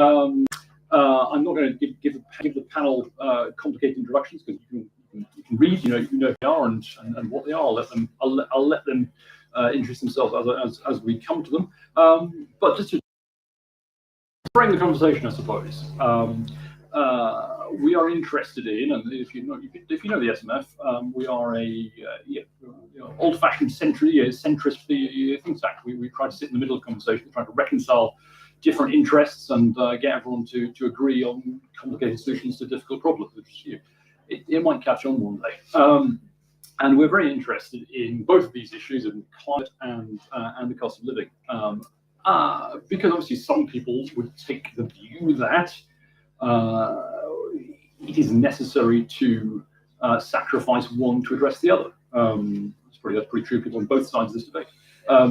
I'm not going to give the panel complicated introductions because you can read, you know who they are and what they are. I'll let them introduce themselves as we come to them. But just to frame the conversation, I suppose. We are interested in, and if you know the SMF, we are a old-fashioned centrist think tank. We try to sit in the middle of the conversation, trying to reconcile different interests and get everyone to agree on complicated solutions to difficult problems. Which it might catch on one day. And we're very interested in both of these issues, in climate and the cost of living, because obviously some people would take the view that it is necessary to sacrifice one to address the other. That's pretty true. People on both sides of this debate.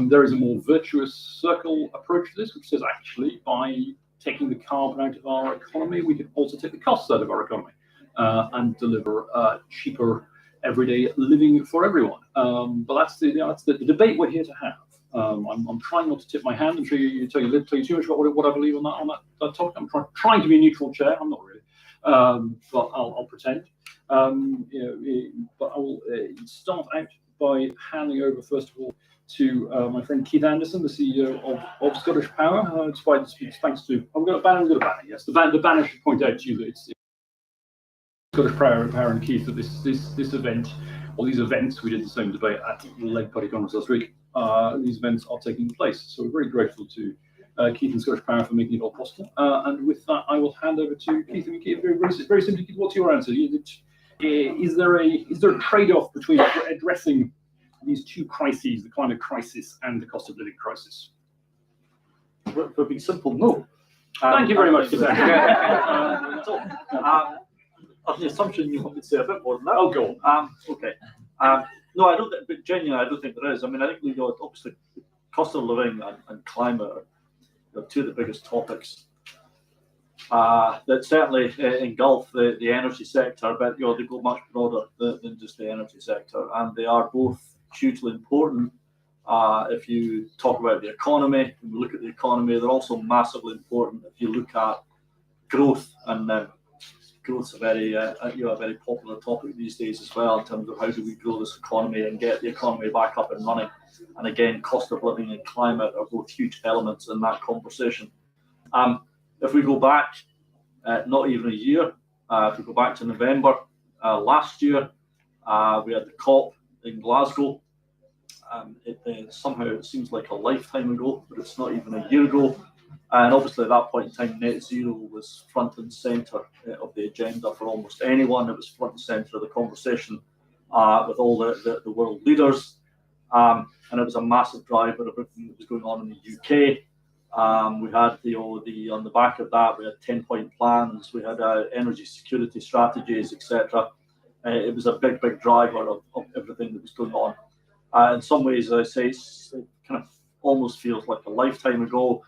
There is a more virtuous circle approach to this, which says actually by taking the carbon out of our economy, we can also take the costs out of our economy and deliver cheaper everyday living for everyone. But that's the debate we're here to have. I'm trying not to tip my hand and tell you too much about what I believe on that topic. I'm trying to be a neutral chair. I'm not really, but I'll pretend. But I will start out by handing over first of all to my friend Keith Anderson, the CEO of Scottish Power. It's thanks to I've got a banner. Yes, the banner should point out to you that it's Scottish Power and Keith that this event, or these events, we did the same debate at the Leg Party Conference last week. These events are taking place, so we're very grateful to Keith and Scottish Power for making it all possible. And with that, I will hand over to Keith. And Keith, very simply, Keith, what's your answer? Is there a trade-off between addressing these two crises, the climate crisis and the cost of living crisis? For being simple, no. Thank you very much for that. On the assumption you want me to say a bit more than that, I'll go. Okay. No, I don't. But genuinely, I don't think there is. I mean, I think obviously cost of living and climate are two of the biggest topics that certainly engulf the energy sector, but they go much broader than just the energy sector, and they are both hugely important. If you talk about the economy, when we look at the economy, they're also massively important if you look at growth, and growth's a very popular topic these days as well, in terms of how do we grow this economy and get the economy back up and running. And again, cost of living and climate are both huge elements in that conversation. If we go back, not even a year, if we go back to November last year, we had the COP in Glasgow. Somehow it seems like a lifetime ago, but it's not even a year ago. And obviously at that point in time, net zero was front and centre of the agenda for almost anyone. It was front and centre of the conversation with all the world leaders. And it was a massive driver of everything that was going on in the UK. We had on the back of that, we had 10-point plans, we had energy security strategies, etc. It was a big driver of everything that was going on. In some ways, as I say, it kind of almost feels like a lifetime ago.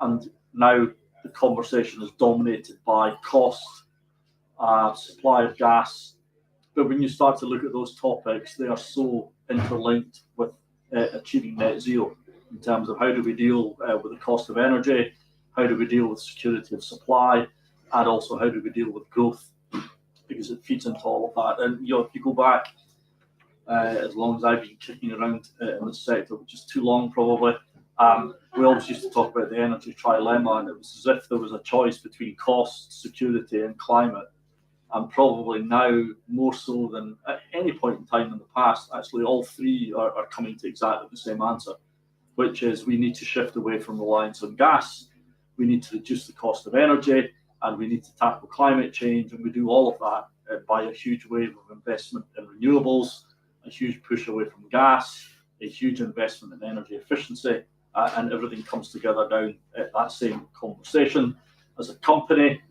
And now the conversation is dominated by cost, supply of gas. But when you start to look at those topics, they are so interlinked with achieving net zero, in terms of how do we deal with the cost of energy, how do we deal with security of supply, and also how do we deal with growth, because it feeds into all of that. And if you go back as long as I've been kicking around in this sector, which is too long probably, we always used to talk about the energy trilemma, and it was as if there was a choice between cost, security, and climate. And probably now, more so than at any point in time in the past, actually all three are coming to exactly the same answer, which is we need to shift away from reliance on gas, we need to reduce the cost of energy, and we need to tackle climate change. And we do all of that by a huge wave of investment in renewables, a huge push away from gas, a huge investment in energy efficiency, and everything comes together down at that same conversation. As a company,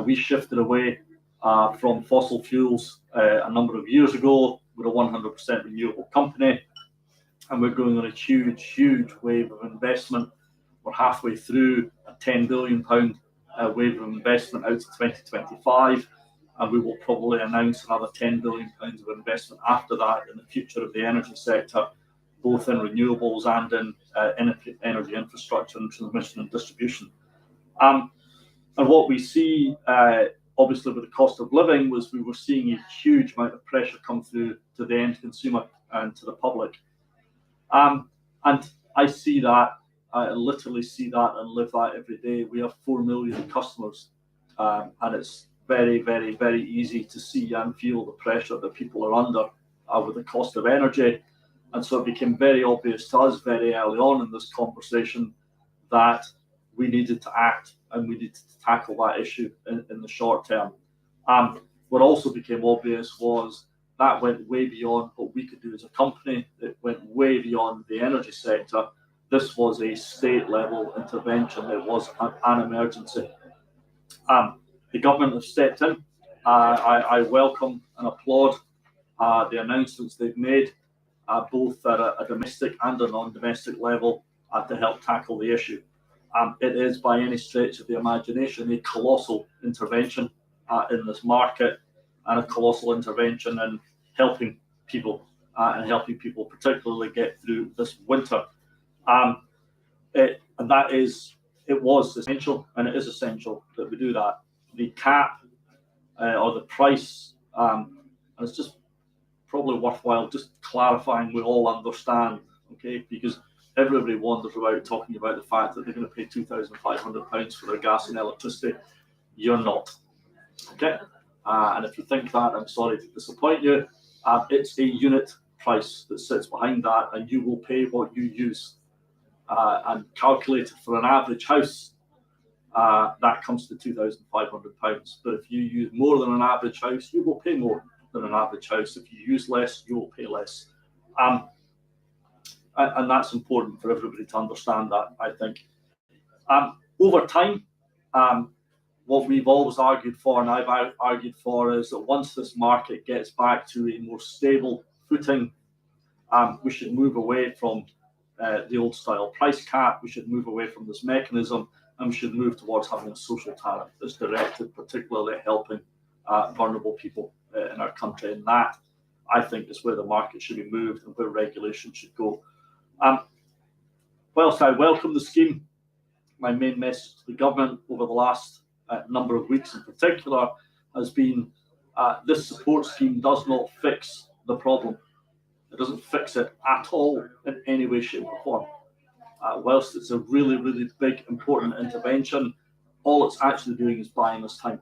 we shifted away from fossil fuels a number of years ago. We're a 100% renewable company, and we're going on a huge wave of investment. We're halfway through a £10 billion wave of investment out to 2025, and we will probably announce another £10 billion of investment after that in the future of the energy sector, both in renewables and in energy infrastructure and transmission and distribution. And what we see, obviously, with the cost of living, was we were seeing a huge amount of pressure come through to the end consumer and to the public. And I see that, I literally see that and live that every day. We have 4 million customers, and it's very, very, very easy to see and feel the pressure that people are under with the cost of energy. And so it became very obvious to us very early on in this conversation that we needed to act and we needed to tackle that issue in the short term. What also became obvious was that went way beyond what we could do as a company. It went way beyond the energy sector. This was a state-level intervention. It was an emergency. The government have stepped in. I welcome and applaud the announcements they've made, both at a domestic and a non-domestic level, to help tackle the issue. It is, by any stretch of the imagination, a colossal intervention in this market, and a colossal intervention in helping people, and helping people particularly get through this winter. It was essential, and it is essential that we do that. The cap or the price, and it's just probably worthwhile just clarifying we all understand, okay? Because everybody wanders about talking about the fact that they're going to pay £2,500 for their gas and electricity. You're not, okay? And if you think that, I'm sorry to disappoint you. It's a unit price that sits behind that, and you will pay what you use. And calculated for an average house, that comes to £2,500. But if you use more than an average house, you will pay more than an average house. If you use less, you will pay less. And that's important for everybody to understand that, I think. Over time, what we've always argued for, and I've argued for, is that once this market gets back to a more stable footing, we should move away from the old style price cap. We should move away from this mechanism, and we should move towards having a social tariff that's directed particularly at helping vulnerable people in our country. And that, I think, is where the market should be moved and where regulation should go. Whilst I welcome the scheme, my main message to the government over the last number of weeks in particular has been this support scheme does not fix the problem. It doesn't fix it at all in any way, shape or form. Whilst it's a really, really big, important intervention, all it's actually doing is buying us time.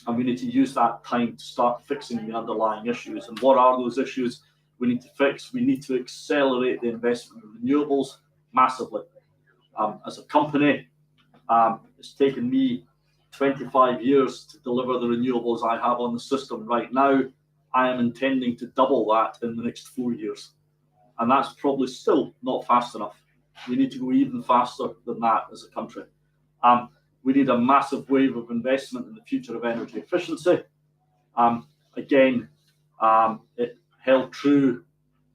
And we need to use that time to start fixing the underlying issues. And what are those issues we need to fix? We need to accelerate the investment in renewables massively. As a company, it's taken me 25 years to deliver the renewables I have on the system right now. I am intending to double that in the next 4 years. And that's probably still not fast enough. We need to go even faster than that as a country. We need a massive wave of investment in the future of energy efficiency. Again, it held true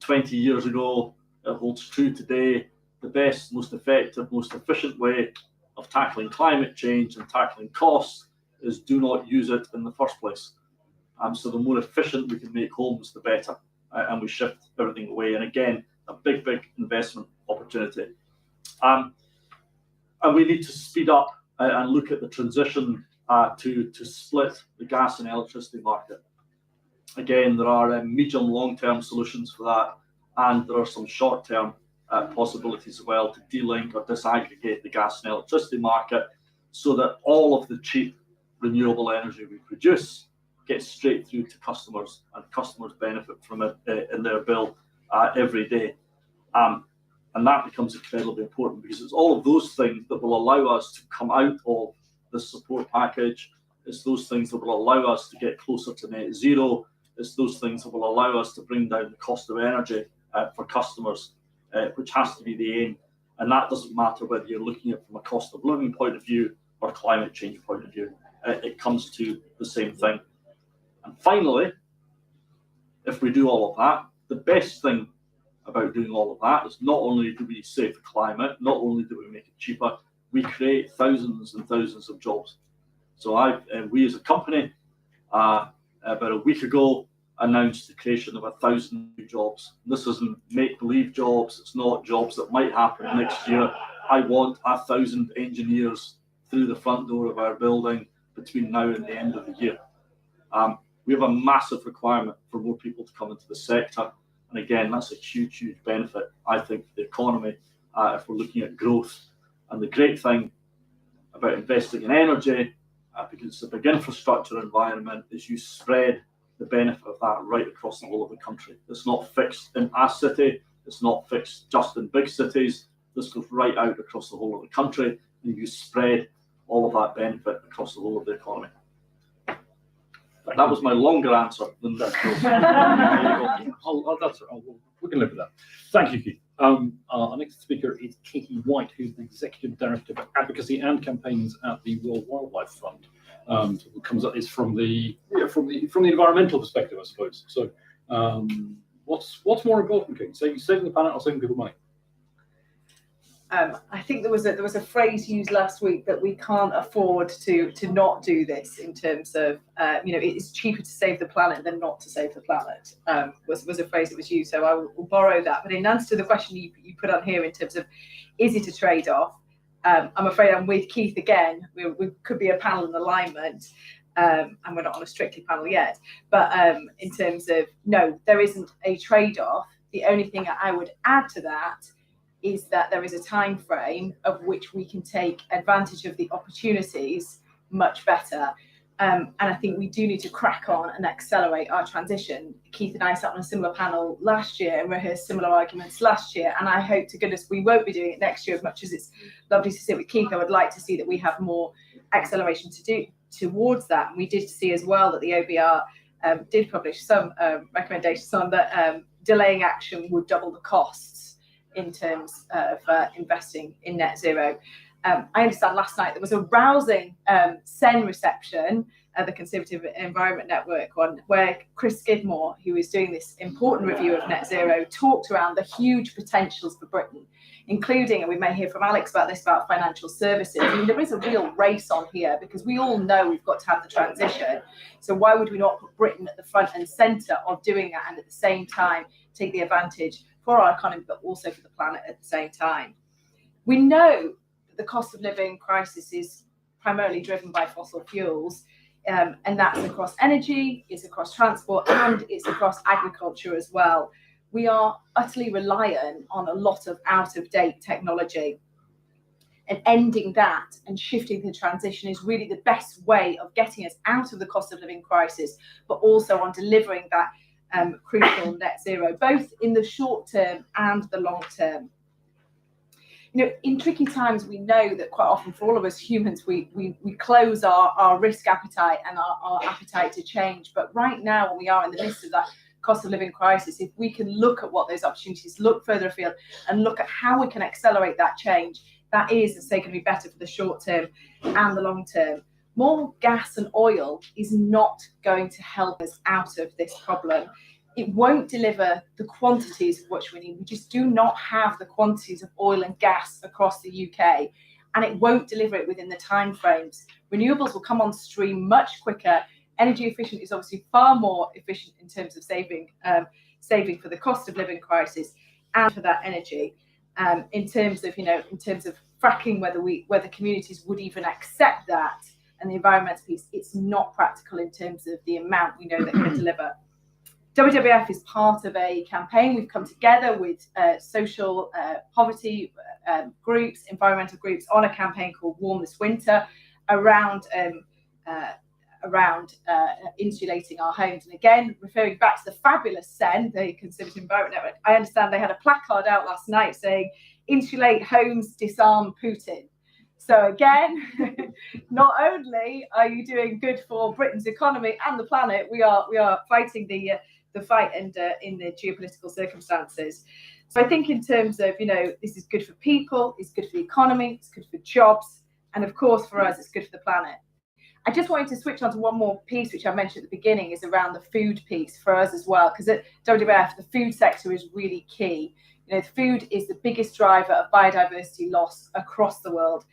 20 years ago. It holds true today. The best, most effective, most efficient way of tackling climate change and tackling costs is do not use it in the first place. So the more efficient we can make homes, the better. And we shift everything away. And again, a big, big investment opportunity. And we need to speed up and look at the transition to split the gas and electricity market. Again, there are medium, long-term solutions for that, and there are some short-term possibilities as well to delink or disaggregate the gas and electricity market so that all of the cheap renewable energy we produce gets straight through to customers, and customers benefit from it in their bill every day. And that becomes incredibly important because it's all of those things that will allow us to come out of the support package. It's those things that will allow us to get closer to net zero. It's those things that will allow us to bring down the cost of energy for customers, which has to be the aim. And that doesn't matter whether you're looking at it from a cost of living point of view or climate change point of view. It comes to the same thing. And finally, if we do all of that, the best thing about doing all of that is not only do we save the climate, not only do we make it cheaper, we create thousands and thousands of jobs. So we as a company, about a week ago, announced the creation of 1,000 new jobs. This isn't make-believe jobs. It's not jobs that might happen next year. I want 1,000 engineers through the front door of our building between now and the end of the year. We have a massive requirement for more people to come into the sector. And again, that's a huge, huge benefit, I think, for the economy if we're looking at growth. And the great thing about investing in energy, because it's a big infrastructure environment, is you spread the benefit of that right across the whole of the country. It's not fixed in a city. It's not fixed just in big cities. This goes right out across the whole of the country, and you spread all of that benefit across the whole of the economy. That was my longer answer than that. We can live with that. Thank you, Keith. Our next speaker is Katie White, who's the Executive Director for Advocacy and Campaigns at the World Wildlife Fund. What comes up is from the environmental perspective, I suppose. So, what's more important, Katie? Saving the planet or saving people money? I think there was a phrase used last week that we can't afford to not do this in terms of it's cheaper to save the planet than not to save the planet was a phrase that was used, so I will borrow that. But in answer to the question you put on here in terms of is it a trade-off, I'm afraid I'm with Keith again. We could be a panel in alignment, and we're not on a Strictly panel yet, but in terms of no, there isn't a trade-off. The only thing I would add to that is that there is a time frame of which we can take advantage of the opportunities much better. And I think we do need to crack on and accelerate our transition. Keith and I sat on a similar panel last year and rehearsed similar arguments last year. And I hope to goodness we won't be doing it next year. As much as it's lovely to sit with Keith, I would like to see that we have more acceleration to do towards that. And we did see as well that the OBR did publish some recommendations on that delaying action would double the costs in terms of investing in net zero. I understand last night there was a rousing SEN reception at the Conservative Environment Network one, where Chris Skidmore, who is doing this important review of net zero, talked around the huge potentials for Britain, including, and we may hear from Alex about this, about financial services. I mean, there is a real race on here because we all know we've got to have the transition. So why would we not put Britain at the front and centre of doing that, and at the same time take the advantage for our economy, but also for the planet at the same time? We know that the cost of living crisis is primarily driven by fossil fuels, and that's across energy, it's across transport, and it's across agriculture as well. We are utterly reliant on a lot of out-of-date technology, and ending that and shifting the transition is really the best way of getting us out of the cost of living crisis, but also on delivering that crucial net zero, both in the short term and the long term. In tricky times, we know that quite often for all of us humans, we close our risk appetite and our appetite to change. But right now, when we are in the midst of that cost of living crisis, if we can look at what those opportunities, look further afield and look at how we can accelerate that change, that is, as I say, going to be better for the short term and the long term. More gas and oil is not going to help us out of this problem. It won't deliver the quantities of which we need. We just do not have the quantities of oil and gas across the UK, and it won't deliver it within the timeframes. Renewables will come on stream much quicker. Energy efficient is obviously far more efficient in terms of saving for the cost of living crisis and for that energy. In terms of fracking, whether communities would even accept that, and the environmental piece, it's not practical in terms of the amount we know that can deliver. WWF is part of a campaign. We've come together with social poverty groups, environmental groups, on a campaign called Warm This Winter around insulating our homes. And again, referring back to the fabulous SEN, the Conservative Environment Network, I understand they had a placard out last night saying, "Insulate homes, disarm Putin." So again, not only are you doing good for Britain's economy and the planet, we are fighting the fight and in the geopolitical circumstances. So I think in terms of, this is good for people, it's good for the economy, it's good for jobs, and of course for us, it's good for the planet. I just wanted to switch on to one more piece, which I mentioned at the beginning, is around the food piece for us as well, because at WWF, the food sector is really key. Food is the biggest driver of biodiversity loss across the world.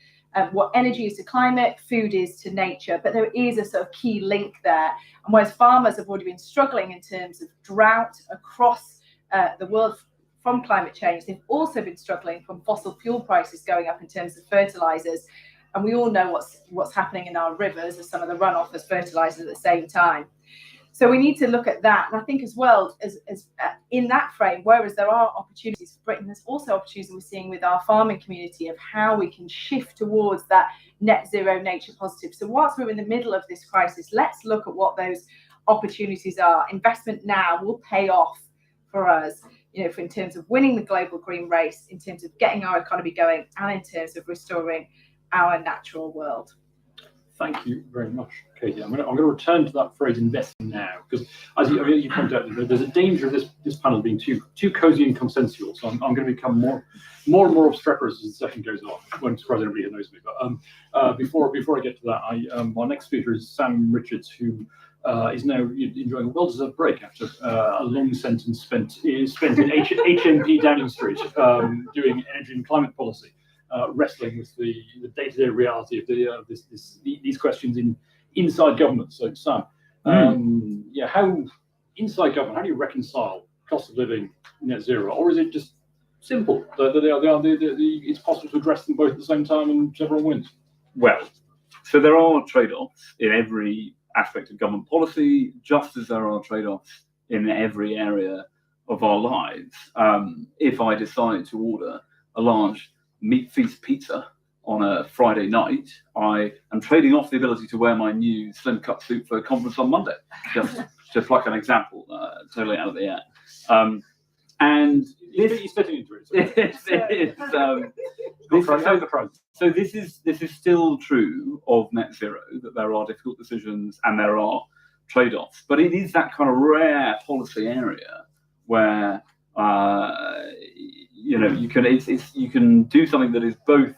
What energy is to climate, food is to nature, but there is a sort of key link there. And whereas farmers have already been struggling in terms of drought across the world from climate change, they've also been struggling from fossil fuel prices going up in terms of fertilizers. and we all know what's happening in our rivers as some of the runoff as fertilizers at the same time. So we need to look at that, and I think as well as in that frame, whereas there are opportunities for Britain, there's also opportunities we're seeing with our farming community of how we can shift towards that net zero nature positive. So whilst we're in the middle of this crisis, let's look at what those opportunities are. Investment now will pay off for us, in terms of winning the global green race, in terms of getting our economy going, and in terms of restoring our natural world. Thank you very much, Katie. I'm going to return to that phrase "investing now" because, as you pointed out, there's a danger of this panel being too cozy and consensual. So I'm going to become more and more obstreperous as the session goes on. Won't surprise anybody who knows me. But before I get to that, our next speaker is Sam Richards, who is now enjoying a well-deserved break after a long sentence spent in HMP Downing Street doing energy and climate policy. Wrestling with the day-to-day reality of these questions inside government. So, Sam, how inside government, how do you reconcile cost of living, net zero, or is it just simple that it's possible to address them both at the same time and everyone wins? Well, so there are trade-offs in every aspect of government policy, just as there are trade-offs in every area of our lives. If I decide to order a large meat feast pizza on a Friday night, I am trading off the ability to wear my new slim cut suit for a conference on Monday. Just like an example, totally out of the air. And he's fitting into it. So this is still true of net zero, that there are difficult decisions and there are trade-offs, but it is that kind of rare policy area where you can do something that is both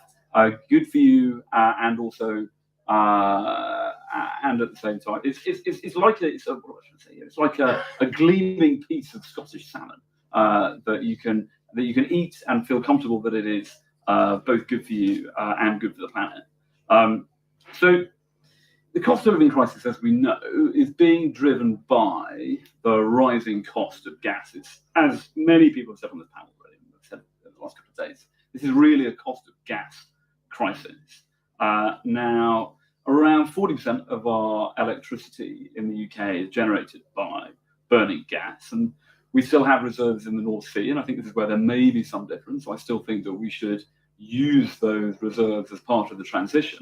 good for you and also and at the same time it's like a gleaming piece of Scottish salmon that you can eat and feel comfortable that it is both good for you and good for the planet. So the cost of living crisis, as we know, is being driven by the rising cost of gas. It's, as many people have said on this panel already, said in the last couple of days, this is really a cost of gas crisis. Now, around 40% of our electricity in the UK is generated by burning gas, and we still have reserves in the North Sea, and I think this is where there may be some difference. I still think that we should use those reserves as part of the transition.